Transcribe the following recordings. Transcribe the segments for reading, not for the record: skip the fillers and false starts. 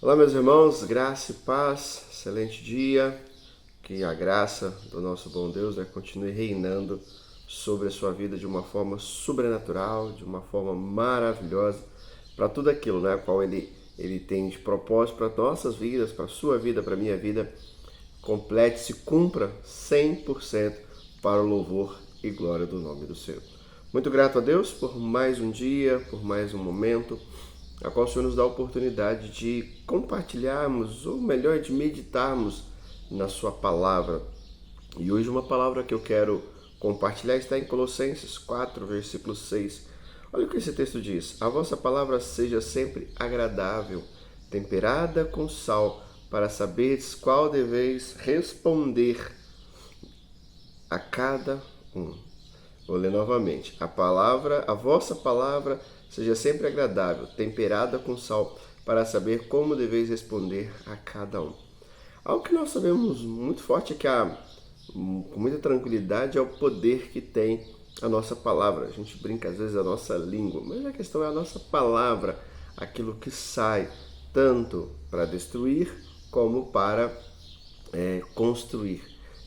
Olá, meus irmãos, graça e paz, excelente dia. Que a graça do nosso bom Deus continue reinando sobre a sua vida de uma forma sobrenatural, de uma forma maravilhosa, para tudo aquilo, qual ele tem de propósito para nossas vidas, para a sua vida, para a minha vida, complete, se cumpra 100% para o louvor e glória do nome do Senhor. Muito grato a Deus por mais um dia, por mais um momento, a qual o Senhor nos dá a oportunidade de compartilharmos, ou melhor, de meditarmos na sua palavra. E hoje uma palavra que eu quero compartilhar está em Colossenses 4, versículo 6. Olha o que esse texto diz: a vossa palavra seja sempre agradável, temperada com sal, para saberes qual deveis responder a cada um. Vou ler novamente. A vossa palavra seja sempre agradável, temperada com sal, para saber como deveis responder a cada um. Algo que nós sabemos muito forte é que com muita tranquilidade é o poder que tem a nossa palavra. A gente brinca às vezes a nossa língua, mas a questão é a nossa palavra, aquilo que sai tanto para destruir como para construir.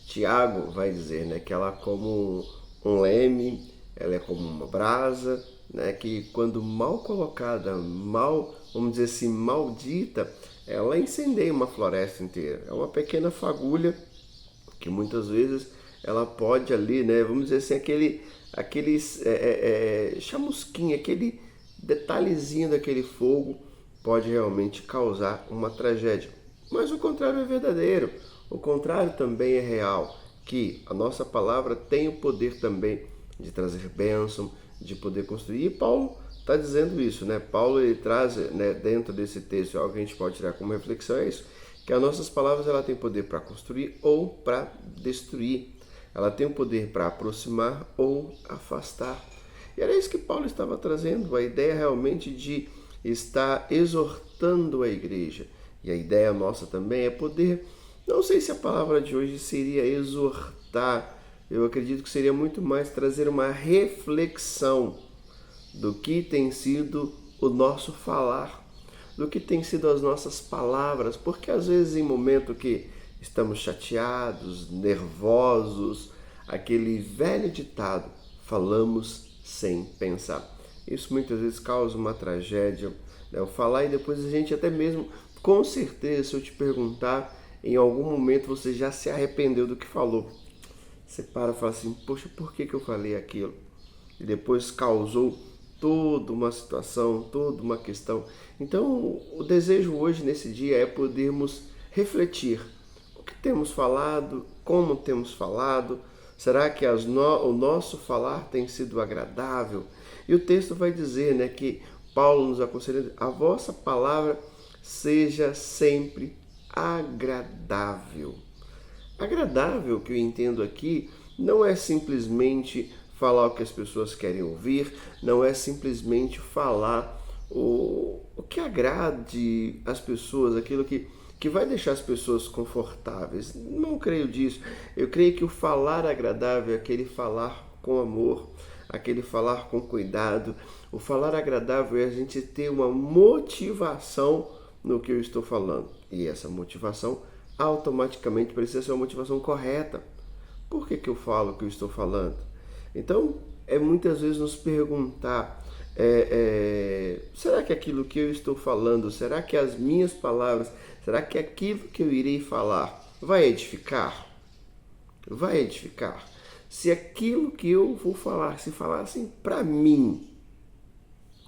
Tiago vai dizer que ela é como um leme, ela é como uma brasa, que quando mal colocada, vamos dizer assim, maldita, ela incendeia uma floresta inteira. É uma pequena fagulha que muitas vezes ela pode ali, vamos dizer assim, aqueles chamusquinho, aquele detalhezinho daquele fogo pode realmente causar uma tragédia. Mas o contrário é verdadeiro, o contrário também é real, que a nossa palavra tem o poder também de trazer bênção, de poder construir. E Paulo está dizendo isso, Paulo ele traz dentro desse texto, algo que a gente pode tirar como reflexão é isso, que as nossas palavras ela tem poder para construir ou para destruir. Ela tem o poder para aproximar ou afastar. E era isso que Paulo estava trazendo, a ideia realmente de estar exortando a igreja. E a ideia nossa também é poder, não sei se a palavra de hoje seria exortar, eu acredito que seria muito mais trazer uma reflexão do que tem sido o nosso falar, do que tem sido as nossas palavras, porque às vezes em momento que estamos chateados, nervosos, aquele velho ditado, falamos sem pensar. Isso muitas vezes causa uma tragédia, eu falar e depois a gente até mesmo, com certeza, se eu te perguntar, em algum momento você já se arrependeu do que falou. Você para e fala assim, poxa, por que eu falei aquilo? E depois causou toda uma situação, toda uma questão. Então, o desejo hoje, nesse dia, é podermos refletir o que temos falado, como temos falado. Será que o nosso falar tem sido agradável? E o texto vai dizer que Paulo nos aconselha, a vossa palavra seja sempre agradável. Agradável, que eu entendo aqui, não é simplesmente falar o que as pessoas querem ouvir, não é simplesmente falar o que agrade as pessoas, aquilo que vai deixar as pessoas confortáveis. Não creio disso. Eu creio que o falar agradável é aquele falar com amor, aquele falar com cuidado. O falar agradável é a gente ter uma motivação no que eu estou falando. E essa motivação automaticamente precisa ser uma motivação correta. Por que eu falo o que eu estou falando? Então, é muitas vezes nos perguntar, será que aquilo que eu estou falando, será que as minhas palavras, será que aquilo que eu irei falar vai edificar? Vai edificar? Se aquilo que eu vou falar, se falassem para mim,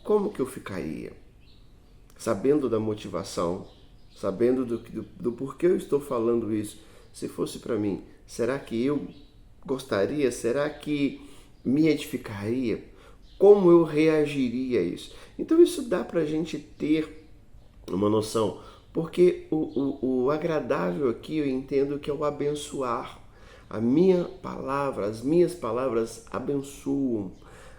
como que eu ficaria? Sabendo da motivação, sabendo do porquê eu estou falando isso, se fosse para mim, será que eu gostaria? Será que me edificaria? Como eu reagiria a isso? Então isso dá para a gente ter uma noção, porque o agradável aqui eu entendo que é o abençoar. A minha palavra, as minhas palavras abençoam,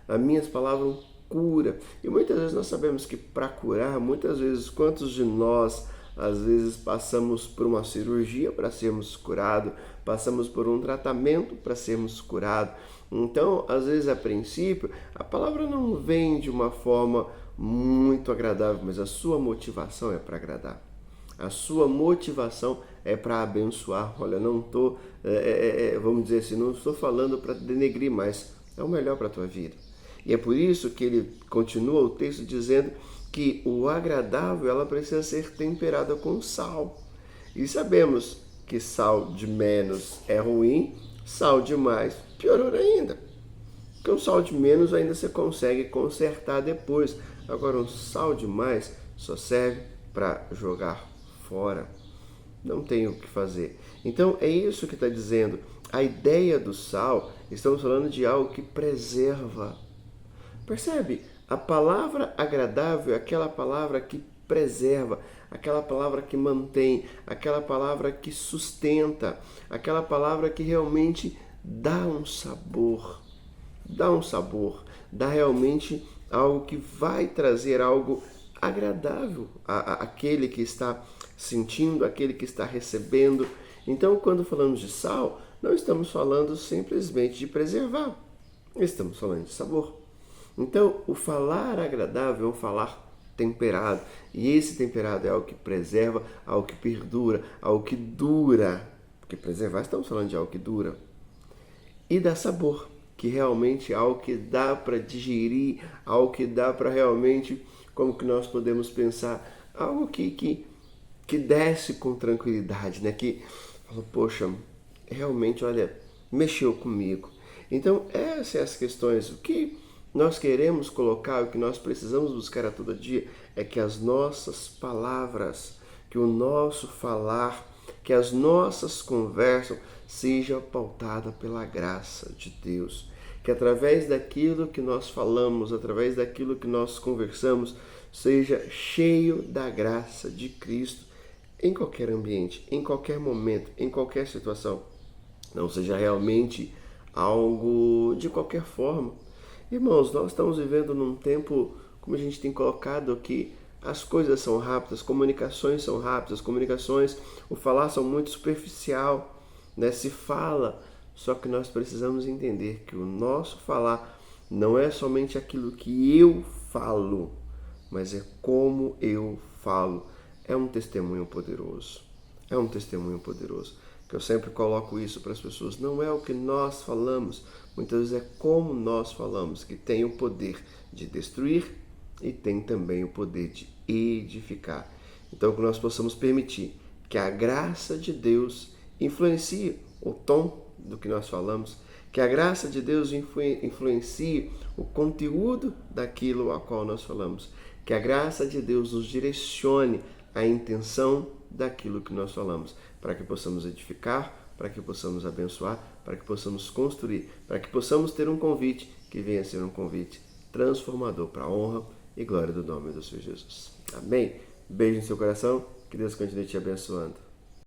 as minhas palavras cura. E muitas vezes nós sabemos que para curar, muitas vezes, quantos de nós às vezes passamos por uma cirurgia para sermos curados, passamos por um tratamento para sermos curados. Então, às vezes, a princípio, a palavra não vem de uma forma muito agradável, mas a sua motivação é para agradar. A sua motivação é para abençoar. Olha, não estou, vamos dizer assim, não estou falando para denegrir, mas é o melhor para a tua vida. E é por isso que ele continua o texto dizendo que o agradável ela precisa ser temperada com sal. E sabemos que sal de menos é ruim, sal de mais piorou ainda. Porque um sal de menos ainda você consegue consertar depois. Agora um sal de mais só serve para jogar fora. Não tem o que fazer. Então é isso que está dizendo. A ideia do sal, estamos falando de algo que preserva. Percebe? A palavra agradável é aquela palavra que preserva, aquela palavra que mantém, aquela palavra que sustenta, aquela palavra que realmente dá um sabor, dá realmente algo que vai trazer algo agradável àquele que está sentindo, àquele que está recebendo. Então, quando falamos de sal, não estamos falando simplesmente de preservar, estamos falando de sabor. Então, o falar agradável é um falar temperado. E esse temperado é algo que preserva, algo que perdura, algo que dura. Porque preservar, estamos falando de algo que dura. E dá sabor, que realmente é algo que dá para digerir, algo que dá para realmente, como que nós podemos pensar, algo que desce com tranquilidade, né? Que fala, poxa, realmente, olha, mexeu comigo. Então, essas são as questões. O que nós queremos colocar, o que nós precisamos buscar a todo dia é que as nossas palavras, que o nosso falar, que as nossas conversas seja pautada pela graça de Deus. Que através daquilo que nós falamos, através daquilo que nós conversamos, seja cheio da graça de Cristo em qualquer ambiente, em qualquer momento, em qualquer situação. Não seja realmente algo de qualquer forma. Irmãos, nós estamos vivendo num tempo, como a gente tem colocado aqui, as coisas são rápidas, comunicações são rápidas, comunicações, o falar são muito superficial, né? Se fala, só que nós precisamos entender que o nosso falar não é somente aquilo que eu falo, mas é como eu falo. É um testemunho poderoso. É um testemunho poderoso. Que eu sempre coloco isso para as pessoas. Não é o que nós falamos, muitas vezes é como nós falamos, que tem o poder de destruir e tem também o poder de edificar. Então que nós possamos permitir que a graça de Deus influencie o tom do que nós falamos, que a graça de Deus influencie o conteúdo daquilo a qual nós falamos, que a graça de Deus nos direcione a intenção daquilo que nós falamos, para que possamos edificar, para que possamos abençoar, para que possamos construir, para que possamos ter um convite que venha a ser um convite transformador para a honra e glória do nome do Senhor Jesus. Amém? Beijo no seu coração, que Deus continue te abençoando.